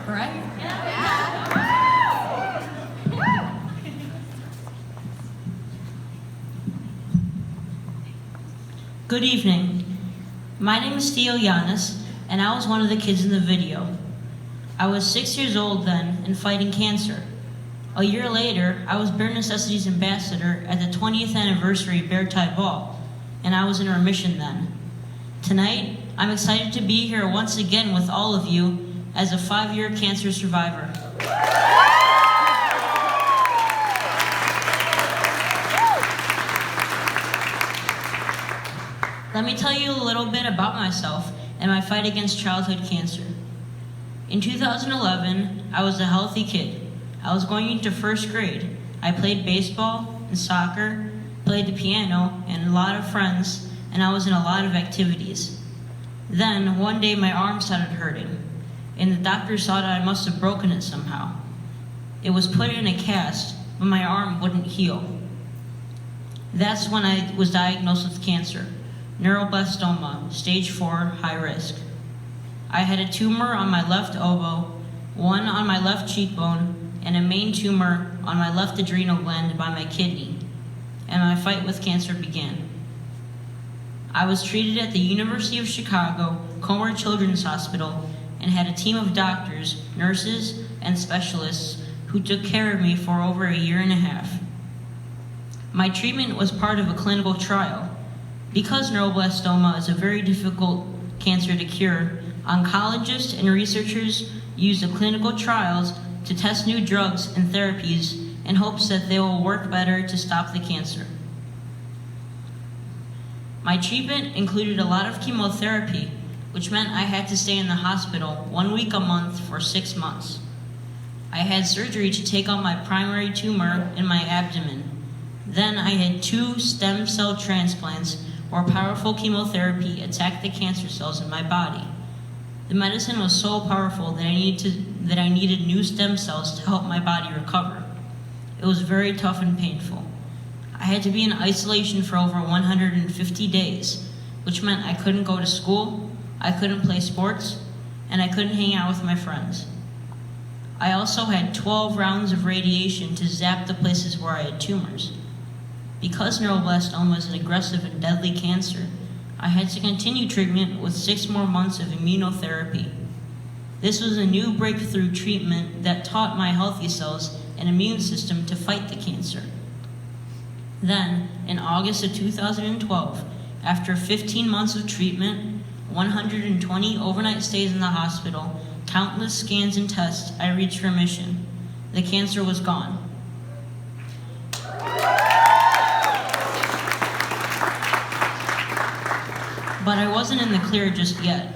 right? Good evening. My name is Theo, and I was one of the kids in the video. I was 6 years old then and fighting cancer. A year later, I was Bare Necessities Ambassador at the 20th anniversary Bear Tie Ball, and I was in remission then. Tonight, I'm excited to be here once again with all of you as a 5-year cancer survivor. Let me tell you a little bit about myself and my fight against childhood cancer. In 2011, I was a healthy kid. I was going into first grade. I played baseball and soccer, played the piano and a lot of friends, and I was in a lot of activities. Then, one day my arm started hurting, and the doctors thought I must have broken it somehow. It was put in a cast, but my arm wouldn't heal. That's when I was diagnosed with cancer. Neuroblastoma, stage 4, high risk. I had a tumor on my left elbow, one on my left cheekbone, and a main tumor on my left adrenal gland by my kidney, and my fight with cancer began. I was treated at the University of Chicago Comer Children's Hospital and had a team of doctors, nurses, and specialists who took care of me for over a year and a half. My treatment was part of a clinical trial. Because neuroblastoma is a very difficult cancer to cure, oncologists and researchers use the clinical trials to test new drugs and therapies in hopes that they will work better to stop the cancer. My treatment included a lot of chemotherapy, which meant I had to stay in the hospital 1 week a month for 6 months. I had surgery to take out my primary tumor in my abdomen. Then I had 2 stem cell transplants where powerful chemotherapy attacked the cancer cells in my body. The medicine was so powerful that I needed new stem cells to help my body recover. It was very tough and painful. I had to be in isolation for over 150 days, which meant I couldn't go to school, I couldn't play sports, and I couldn't hang out with my friends. I also had 12 rounds of radiation to zap the places where I had tumors. Because neuroblastoma is an aggressive and deadly cancer, I had to continue treatment with 6 more months of immunotherapy. This was a new breakthrough treatment that taught my healthy cells and immune system to fight the cancer. Then, in August of 2012, after 15 months of treatment, 120 overnight stays in the hospital, countless scans and tests, I reached remission. The cancer was gone. But I wasn't in the clear just yet.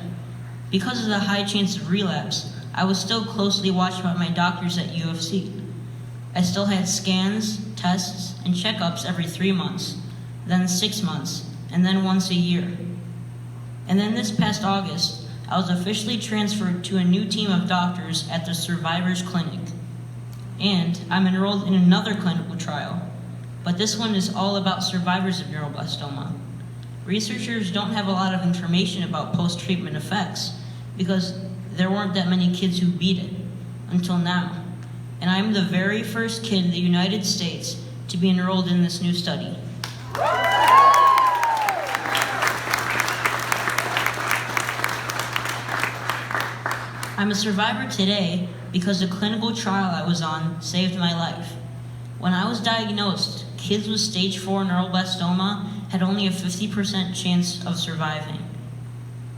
Because of the high chance of relapse, I was still closely watched by my doctors at UFC. I still had scans, tests, and checkups every 3 months, then 6 months, and then once a year. And then this past August, I was officially transferred to a new team of doctors at the Survivors Clinic. And I'm enrolled in another clinical trial, but this one is all about survivors of neuroblastoma. Researchers don't have a lot of information about post-treatment effects because there weren't that many kids who beat it until now. And I'm the very first kid in the United States to be enrolled in this new study. I'm a survivor today because the clinical trial I was on saved my life. When I was diagnosed, kids with stage 4 neuroblastoma had only a 50% chance of surviving.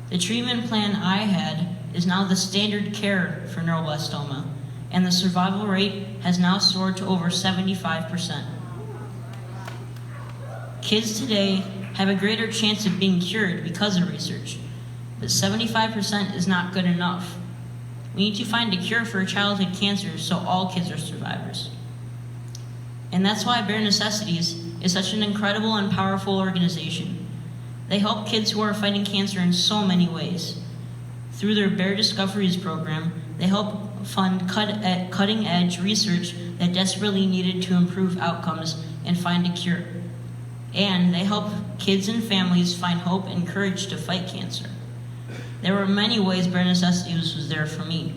The treatment plan I had is now the standard care for neuroblastoma, and the survival rate has now soared to over 75%. Kids today have a greater chance of being cured because of research, but 75% is not good enough. We need to find a cure for childhood cancer so all kids are survivors. And that's why Bare Necessities is such an incredible and powerful organization. They help kids who are fighting cancer in so many ways. Through their Bare Discoveries program, they help fund cutting-edge research that desperately needed to improve outcomes and find a cure. And they help kids and families find hope and courage to fight cancer. There were many ways Bare Necessities was there for me.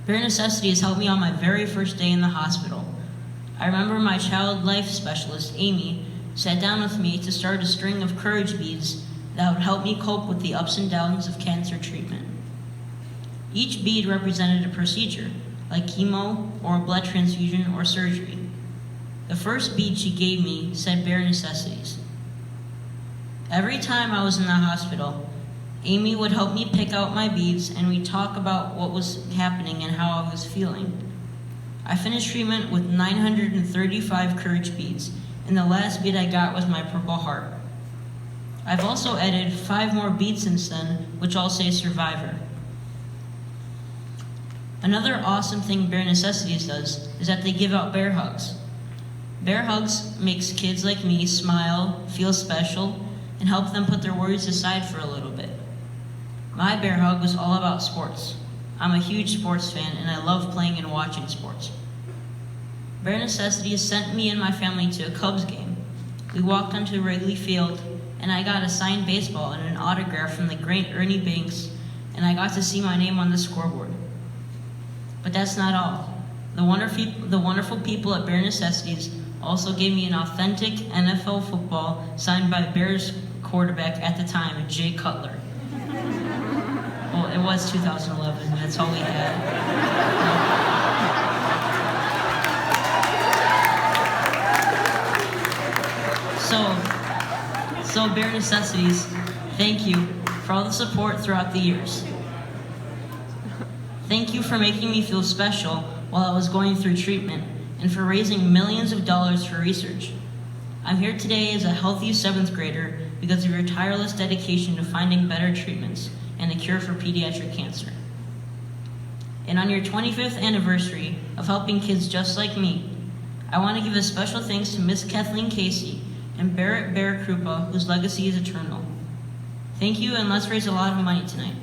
Bare Necessities helped me on my very first day in the hospital. I remember my child life specialist, Amy, sat down with me to start a string of courage beads that would help me cope with the ups and downs of cancer treatment. Each bead represented a procedure, like chemo or a blood transfusion or surgery. The first bead she gave me said Bare Necessities. Every time I was in the hospital, Amy would help me pick out my beads and we'd talk about what was happening and how I was feeling. I finished treatment with 935 courage beads, and the last bead I got was my Purple Heart. I've also added 5 more beads since then, which all say Survivor. Another awesome thing Bare Necessities does is that they give out bear hugs. Bear hugs makes kids like me smile, feel special, and help them put their worries aside for a little bit. My bear hug was all about sports. I'm a huge sports fan and I love playing and watching sports. Bare Necessities sent me and my family to a Cubs game. We walked onto Wrigley Field and I got a signed baseball and an autograph from the great Ernie Banks, and I got to see my name on the scoreboard. But that's not all. The wonderful people at Bare Necessities also gave me an authentic NFL football signed by Bears quarterback at the time, Jay Cutler. Well, it was 2011, that's all we had. So Bare Necessities, thank you for all the support throughout the years. Thank you for making me feel special while I was going through treatment and for raising millions of dollars for research. I'm here today as a healthy 7th grader because of your tireless dedication to finding better treatments and a cure for pediatric cancer. And on your 25th anniversary of helping kids just like me, I want to give a special thanks to Miss Kathleen Casey and Barrett Bear Krupa, whose legacy is eternal. Thank you, and let's raise a lot of money tonight.